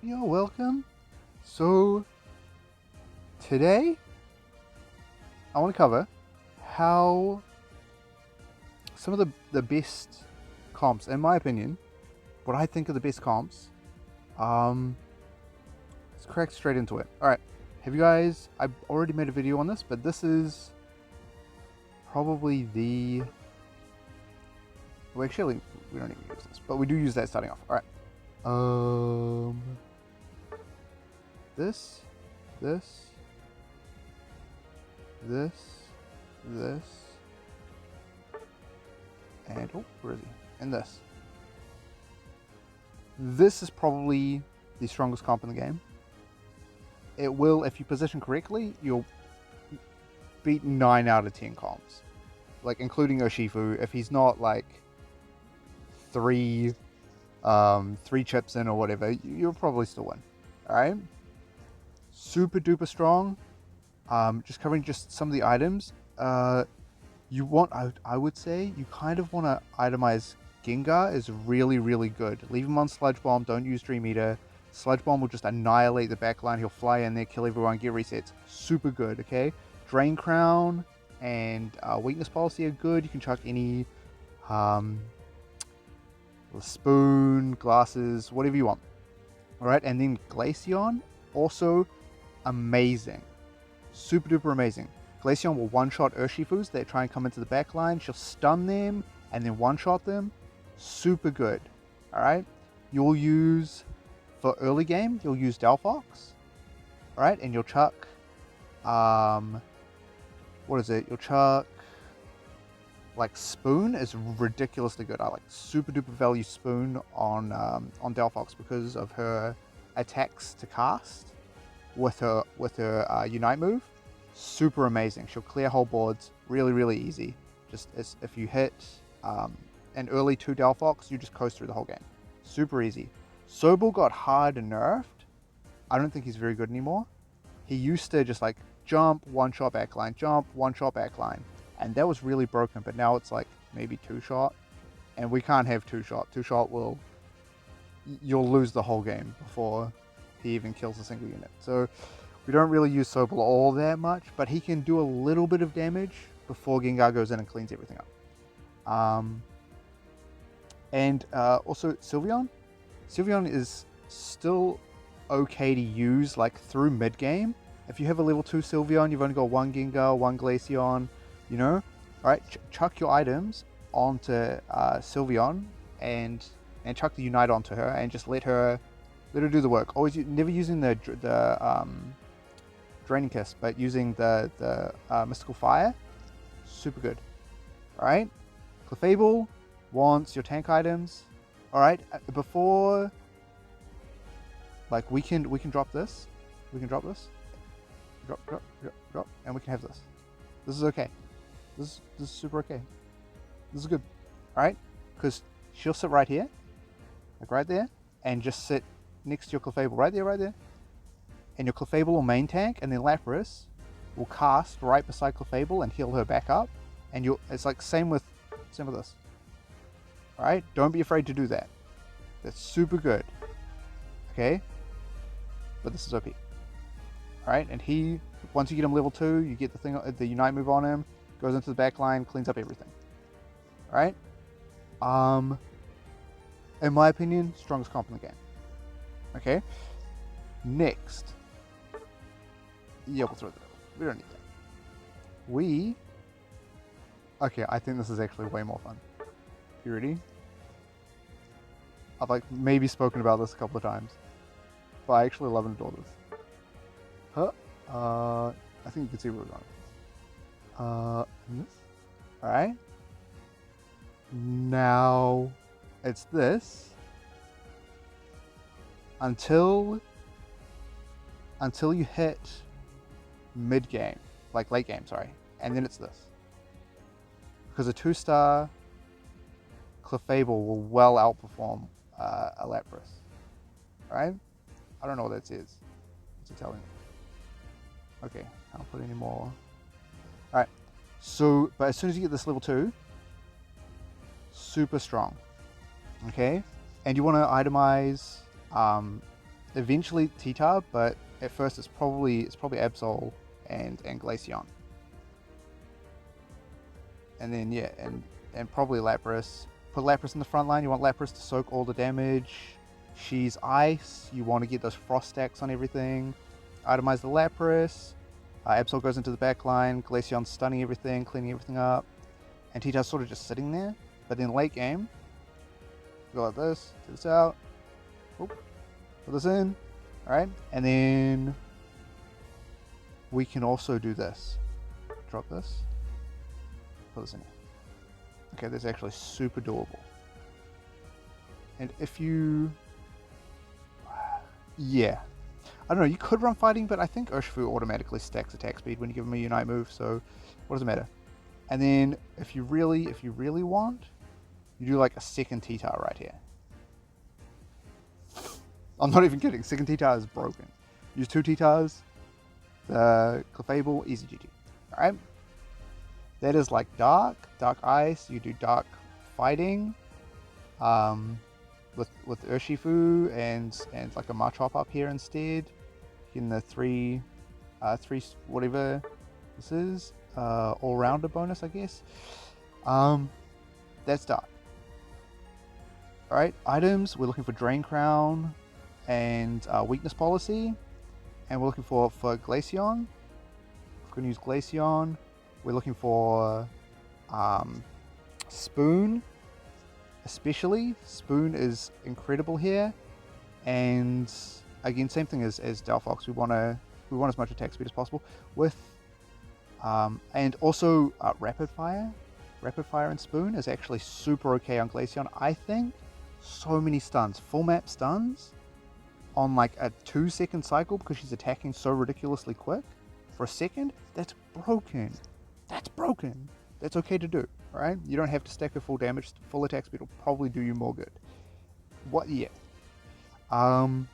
You're welcome. So, today I want to cover how some of the best comps, in my opinion, what I think are the best comps. Um, let's crack straight into it. All right. Have you guys? I've already made a video on this, but this is probably the. Well, actually, we don't even use this, but we do use that starting off. All right. This, this, this, this, and oh, where is he? And this. This is probably the strongest comp in the game. It will, if you position correctly, you'll beat 9 out of 10 comps. Like, including Urshifu, if he's not like three chips in or whatever, you'll probably still win. Alright? Super duper strong. Just covering just some of the items. You want, I would say, you kind of want to itemize Gengar is really, really good. Leave him on Sludge Bomb, don't use Dream Eater. Sludge Bomb will just annihilate the backline. He'll fly in there, kill everyone, get resets. Super good, okay? Drain Crown and Weakness Policy are good. You can chuck any spoon, glasses, whatever you want. Alright, and then Glaceon, also amazing. Super duper amazing. Glaceon will one-shot Urshifus that try and come into the back line. She'll stun them and then one-shot them. Super good. Alright? You'll use, for early game, you'll use Delphox. Alright? And you'll chuck, what is it? You'll chuck, like, Spoon is ridiculously good. I like super duper value Spoon on Delphox because of her attacks to cast with her Unite move. Super amazing. She'll clear whole boards really, really easy. Just as if you hit an early 2 Delphox, you just coast through the whole game. Super easy. Sobel got hard and nerfed. I don't think he's very good anymore. He used to just like jump, one-shot backline, jump, one-shot backline. And that was really broken, but now it's like maybe 2-shot. And we can't have 2-shot. 2-shot will... You'll lose the whole game before he even kills a single unit. So we don't really use Sobel all that much, but he can do a little bit of damage before Gengar goes in and cleans everything up. And also Sylveon. Sylveon is still okay to use like through mid-game. If you have a level 2 Sylveon, you've only got 1 Gengar, 1 Glaceon, you know? Alright, chuck your items onto Sylveon and chuck the Unite onto her and just let her do the work. Always never using the Draining Kiss, but using the Mystical Fire. Super good. Alright? Clefable wants your tank items. Alright, before... Like, we can drop this. We can drop this. Drop, and we can have this. This is okay. This is super okay. This is good. Alright? Because she'll sit right here. Like right there. And just sit next to your Clefable. Right there. And your Clefable will main tank, and then Lapras will cast right beside Clefable and heal her back up. And it's like same with this. Alright? Don't be afraid to do that. That's super good. Okay? But this is OP. Alright? And once you get him level 2, you get the Unite move on him, goes into the back line, cleans up everything. Alright? In my opinion, strongest comp in the game. Okay? Next. Yeah, we'll throw that over. We don't need that. Okay, I think this is actually way more fun. You ready? I've like maybe spoken about this a couple of times. But I actually love and adore this. I think you can see where we're going. This. Alright. Now it's this. Until you hit mid-game. Like late game, sorry. And then it's this. Because a 2-star Clefable will well outperform a Lapras. Right? I don't know what that says. What's it telling me? Okay, I don't put any more. Alright. So, but as soon as you get this level 2, super strong. Okay? And you want to itemize eventually T-Tar, but at first it's probably Absol and Glaceon. And then yeah, and probably Lapras. Put Lapras in the front line. You want Lapras to soak all the damage. She's ice. You want to get those frost stacks on everything. Itemize the Lapras. Absol goes into the back line. Glaceon's stunning everything, cleaning everything up. And T-Tar's sort of just sitting there. But then late game, go like this, take this out. Oop, put this in. Alright. And then we can also do this. Drop this. Put this in here. Okay, that's actually super doable. And if you... Yeah. I don't know, you could run fighting, but I think Urshifu automatically stacks attack speed when you give him a Unite move, so what does it matter? And then if you really want, you do like a second T-Tar right here. I'm not even kidding, second T-Tar is broken. Use 2 T-Tars, the Clefable, easy GG. Alright? That is like dark ice, you do dark fighting, with Urshifu and like a Machop up here instead. In the 3 whatever this is, all-rounder bonus, I guess. That's dark. Alright, items, we're looking for Drain Crown and Weakness Policy, and we're looking for Glaceon. We're going to use Glaceon. We're looking for Spoon, especially. Spoon is incredible here, and again, same thing as Delphox. We want as much attack speed as possible with, and also Rapid Fire. Rapid Fire and Spoon is actually super okay on Glaceon. I think so many stuns, full map stuns, on like a 2-second cycle because she's attacking so ridiculously quick for a second. That's broken. That's broken. That's okay to do, right? You don't have to stack her full damage. Full attack speed will probably do you more good. What? Yeah. And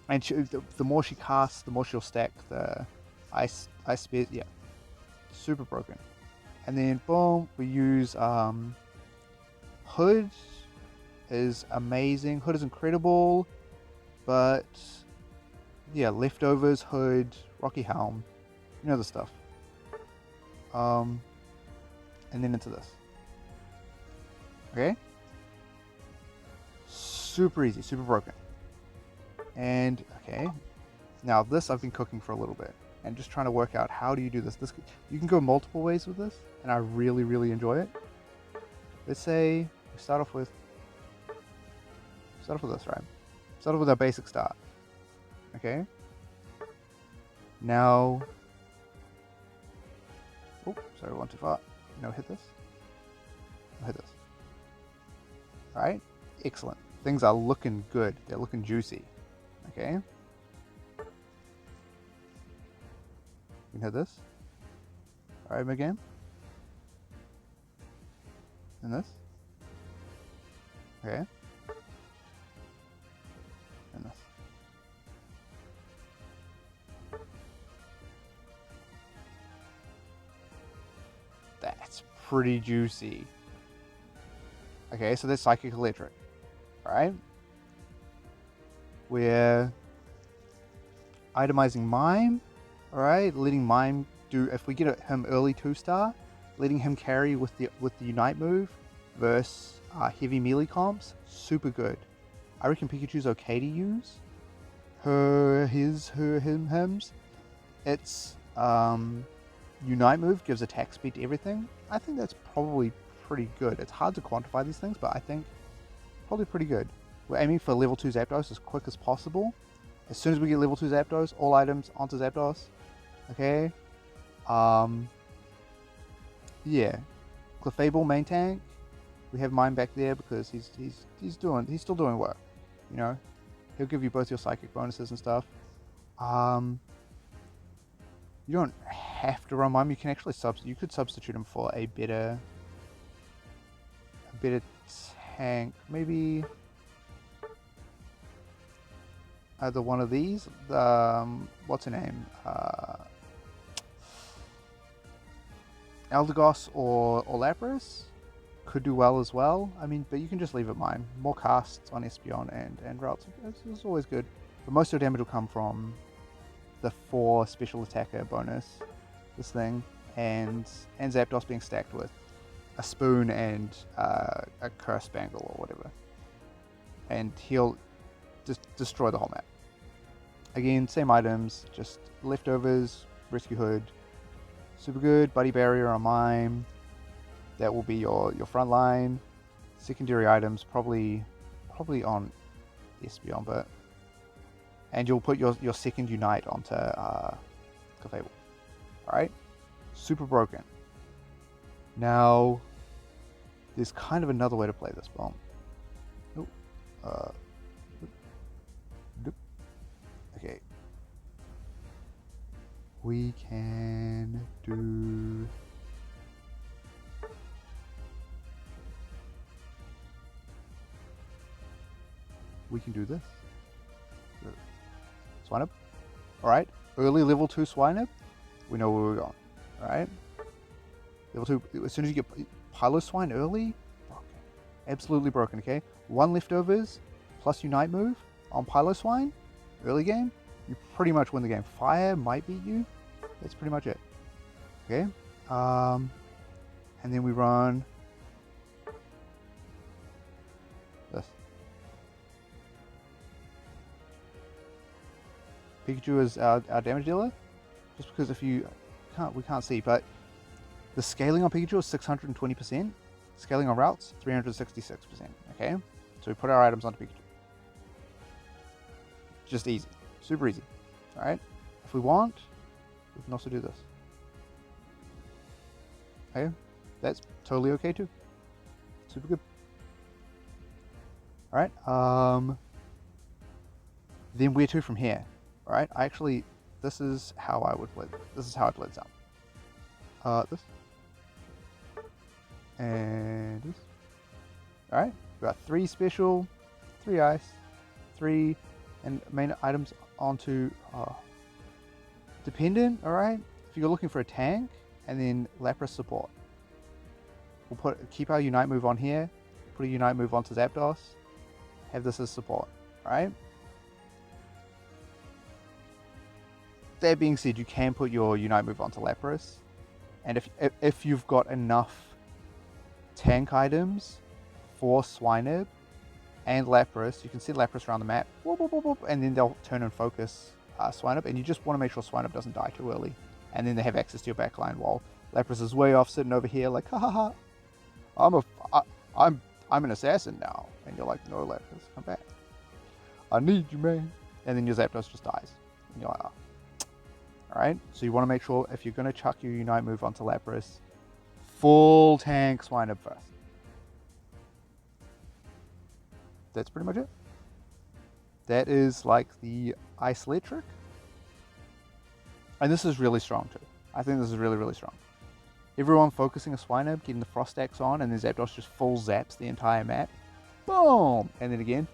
the more she casts, the more she'll stack the ice spears. Yeah, super broken. And then boom, we use Hood is amazing. Hood is incredible, but yeah, leftovers, Hood, Rocky Helm, you know the stuff. And then into this. Okay. Super easy, super broken. And okay, now this I've been cooking for a little bit and just trying to work out how do you do this. You can go multiple ways with this, and I really enjoy it. Let's say we start off with this, right? Start off with our basic start. Okay. Now, oh, sorry, one too far. No, hit this. I'll hit this. All right, excellent. Things are looking good. They're looking juicy. Okay. You can hit this. All right, again. And this. Okay. And this. That's pretty juicy. Okay, so there's Psychic Electric. Alright. We're itemizing Mime. Alright, letting Mime do, if we get him early 2-star, letting him carry with the Unite move versus heavy melee comps, super good. I reckon Pikachu's okay to use. Hims. It's Unite move gives attack speed to everything. I think that's probably pretty good. It's hard to quantify these things, but I think probably pretty good. We're aiming for level 2 Zapdos as quick as possible. As soon as we get level 2 Zapdos, all items onto Zapdos. Okay. Yeah. Clefable main tank. We have Mime back there because he's still doing work. You know, he'll give you both your psychic bonuses and stuff. You don't have to run Mime. You can actually substitute him for a better tank. Maybe either one of these. What's her name? Eldegoss or Lapras could do well as well. I mean, but you can just leave it Mime. More casts on Espeon and routes. It's always good. but most of your damage will come from the 4 special attacker bonus, this thing, and Zapdos being stacked with a spoon and a curse bangle or whatever, and he'll just destroy the whole map. Again, same items, just leftovers, rescue hood, super good, buddy barrier on mime. That will be your front line. Secondary items probably on Espeon, but and you'll put your second unite onto Clefable. Alright? Super broken. Now there's kind of another way to play this bomb. Okay. We can do this. Swinub. Alright. Early level 2 Swinub. We know where we're going. Alright. Level 2. As soon as you get Pylo Swine early, broken. Absolutely broken, okay? 1 leftovers plus Unite move on Pylo Swine. Early game. You pretty much win the game. Fire might beat you. That's pretty much it. Okay. And then we run this. Pikachu is our damage dealer, just because if you we can't see, but the scaling on Pikachu is 620%, scaling on routes 366%. Okay, so we put our items onto Pikachu. Just easy, super easy. All right, if we want, we can also do this. Okay, that's totally okay too. Super good. All right, then where to from here? Alright, this is how I would play. This is how I played this out. This. And this. Alright, we got 3 special, 3 ice, 3 and main items onto dependent, alright? If you're looking for a tank, and then Lapras support. We'll keep our Unite move on here, put a Unite move onto Zapdos, have this as support, alright? That being said, you can put your Unite move onto Lapras, and if you've got enough tank items for Swinub and Lapras, you can set Lapras around the map, and then they'll turn and focus Swinub, and you just want to make sure Swinub doesn't die too early, and then they have access to your backline while Lapras is way off sitting over here like, ha ha ha, I'm an assassin now, and you're like, no Lapras, come back, I need you, man, and then your Zapdos just dies, and you're like, oh. Alright, so you want to make sure if you're going to chuck your Unite move onto Lapras, full tank Swinub first. That's pretty much it. That is like the Ice Electric. And this is really strong too. I think this is really, really strong. Everyone focusing a Swinub, getting the Frost Axe on, and then Zapdos just full zaps the entire map. Boom! And then again.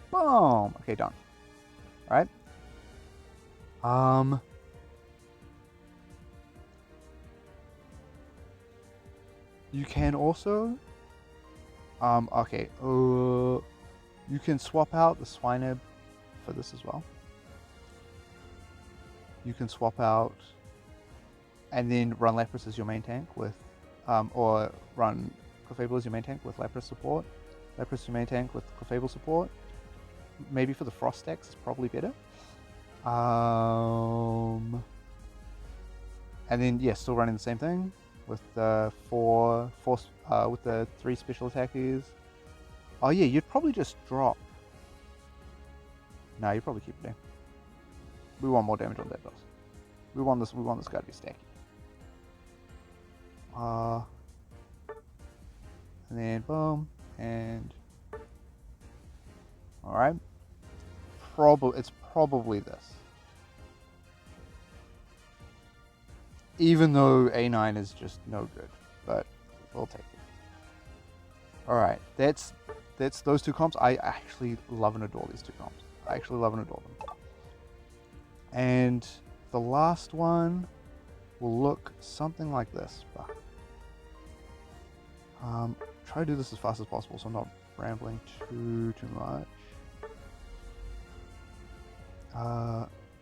Boom! Okay, done. Alright. You can also, you can swap out the Swinub for this as well. You can swap out and then run Lapras as your main tank with, or run Clefable as your main tank with Lapras support. Lapras your main tank with Clefable support. Maybe for the Frost Axe is probably better. And then, yeah, still running the same thing. With the with the 3 special attackers. Oh yeah, you'd probably just drop. No, you'd probably keep it there. We want more damage on that boss. We want this guy to be stacky. And then boom, and alright. It's probably this. Even though A9 is just no good, but we'll take it. Alright, that's those 2 comps. I actually love and adore these 2 comps. I actually love and adore them. And the last one will look something like this. Try to do this as fast as possible so I'm not rambling too much.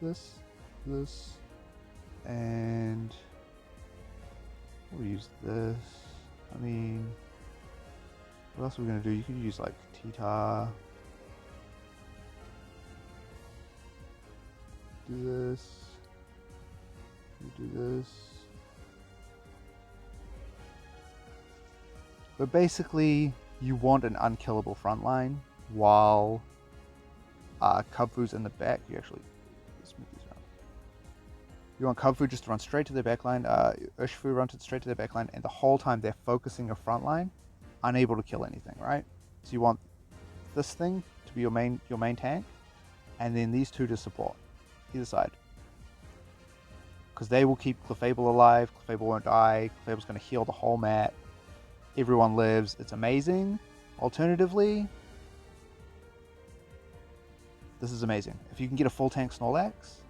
This, and we'll use this. I mean, what else are we gonna do? You could use like T-Tar. Do this. You do this. But basically, you want an unkillable front line while Kubfu's in the back. You actually smooth these around. You want Kubfu just to run straight to their backline, Urshifu run straight to their backline, and the whole time they're focusing your front line, unable to kill anything, right? So you want this thing to be your main tank, and then these two to support either side. Because they will keep Clefable alive, Clefable won't die, Clefable's going to heal the whole mat. Everyone lives, it's amazing. Alternatively, this is amazing. If you can get a full tank Snorlax,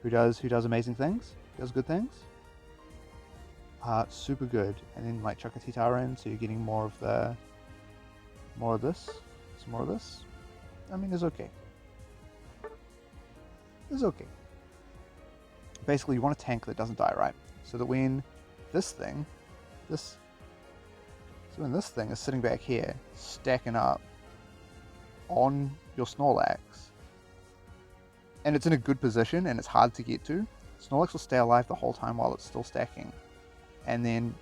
who does amazing things, does good things, super good. And then like chuck a T-Tar in, so you're getting more of this, some more of this. I mean, it's okay. It's okay. Basically, you want a tank that doesn't die, right? So that when this thing is sitting back here, stacking up on your Snorlax, and it's in a good position and it's hard to get to, Snorlax will stay alive the whole time while it's still stacking. And then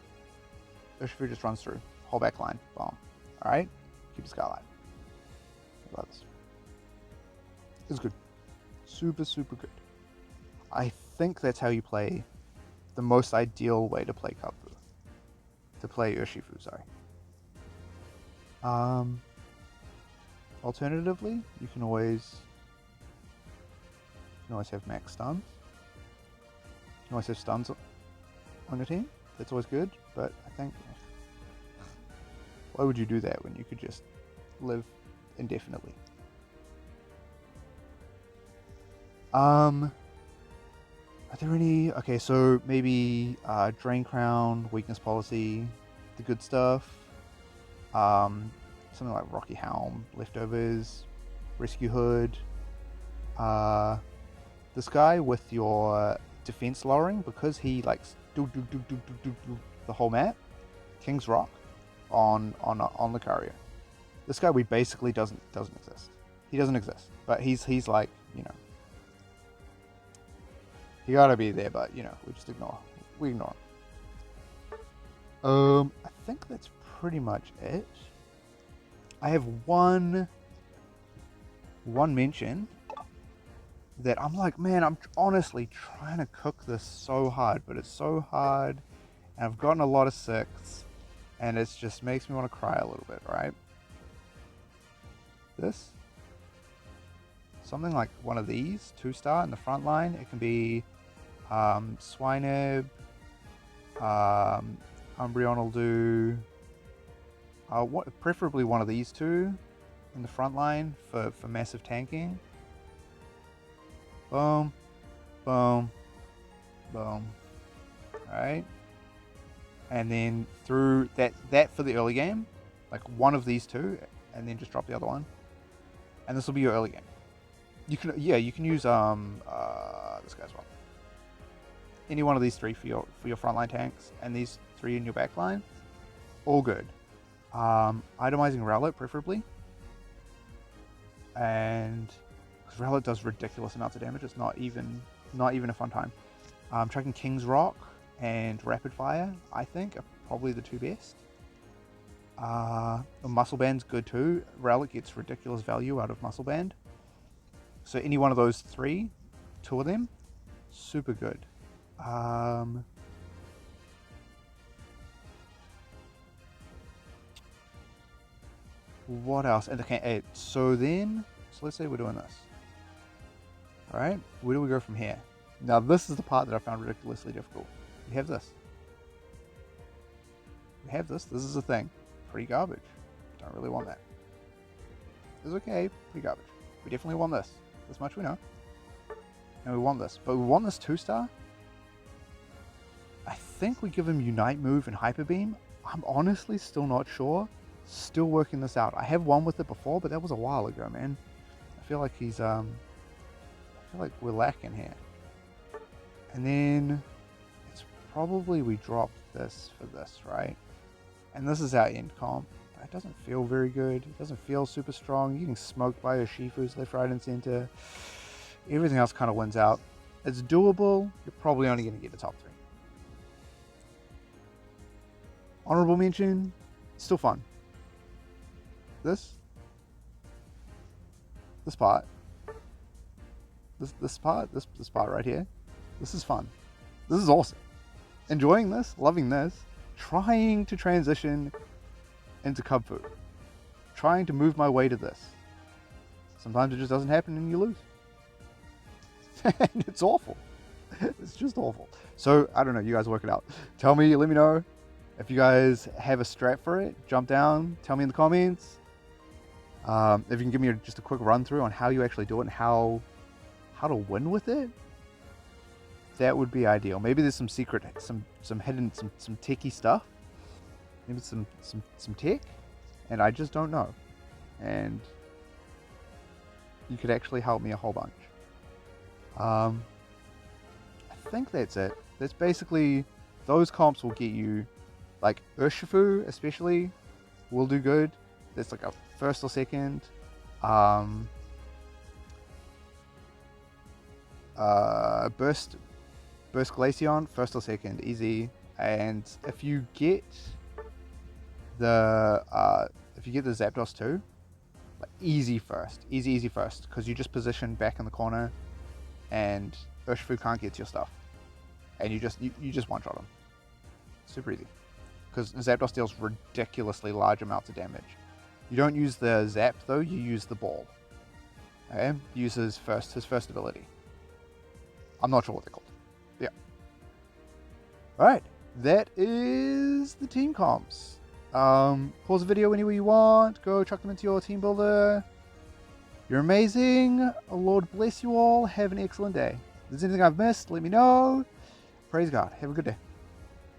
Urshifu just runs through. Whole back line. Boom. Alright? Keep this guy alive. Look at this. It's good. Super, super good. I think that's how you play the most ideal way to play Kubfu. To play Urshifu, sorry. Alternatively, you can always have max stuns. You can always have stuns on your team. That's always good, but I think why would you do that when you could just live indefinitely? Are there any... Okay, so maybe Drain Crown, Weakness Policy, the good stuff. Something like Rocky Helm, Leftovers, Rescue Hood. This guy with your defense lowering, because he likes do the whole map. King's Rock on Lucario. This guy basically doesn't exist. He doesn't exist, but he's like, you know, he gotta be there, but you know, we just ignore him. I think that's pretty much it. I have one mention that I'm like, man, I'm honestly trying to cook this so hard, but it's so hard, and I've gotten a lot of 6, and it just makes me want to cry a little bit, right? This, something like one of these, 2-star in the front line. It can be Swinub, Umbreon will do, preferably one of these two in the front line for massive tanking. Boom, boom, boom. Alright. And then through that for the early game, like one of these two, and then just drop the other one. And this will be your early game. You can use this guy as well. Any one of these three for your frontline tanks, and these 3 in your back line. All good. Itemizing Rowlet preferably. And because Rowlet does ridiculous amounts of damage, it's not even a fun time. Tracking King's Rock and Rapid Fire, I think, are probably the 2 best. Muscle Band's good too. Rowlet gets ridiculous value out of Muscle Band. So any one of those 3, 2 of them, super good. What else? And okay, so let's say we're doing this. Alright, where do we go from here? Now this is the part that I found ridiculously difficult. We have this. This is a thing. Pretty garbage. Don't really want that. It's okay, pretty garbage. We definitely want this. This much we know. And we want this. But we want this 2-star. I think we give him Unite Move and Hyper Beam. I'm honestly still not sure. Still working this out. I have won with it before, but that was a while ago, man. I feel like he's feel like we're lacking here. And then it's probably we dropped this for this, right? And this is our end comp. But it doesn't feel very good. It doesn't feel super strong. You're getting smoked by your Shifus left, right, and center. Everything else kind of wins out. It's doable. You're probably only going to get the top 3. Honorable mention, still fun. This part, this part right here, this is fun. This is awesome. Enjoying this, loving this, trying to transition into Cub Fu. Trying to move my way to this. Sometimes it just doesn't happen and you lose. And it's awful. It's just awful. So, I don't know, you guys work it out. Tell me, let me know. If you guys have a strat for it, jump down, tell me in the comments. If you can give me just a quick run through on how you actually do it and how to win with it, that would be ideal. Maybe there's some secret, some hidden, some techie stuff. Maybe some tech, and I just don't know. And you could actually help me a whole bunch. I think that's it. That's basically, those comps will get you, like Urshifu especially will do good. That's like a first or second. Burst Glaceon, first or second, easy. And if you get the Zapdos too, like easy first, because you just position back in the corner, and Urshifu can't get to your stuff, and you just one shot him. Super easy, because Zapdos deals ridiculously large amounts of damage. You don't use the Zap though; you use the Ball. Okay, use his first ability. I'm not sure what they're called. Yeah. All right, that is the team comps. Pause the video anywhere you want. Go chuck them into your team builder. You're amazing. Lord bless you all. Have an excellent day. If there's anything I've missed, let me know. Praise God. Have a good day.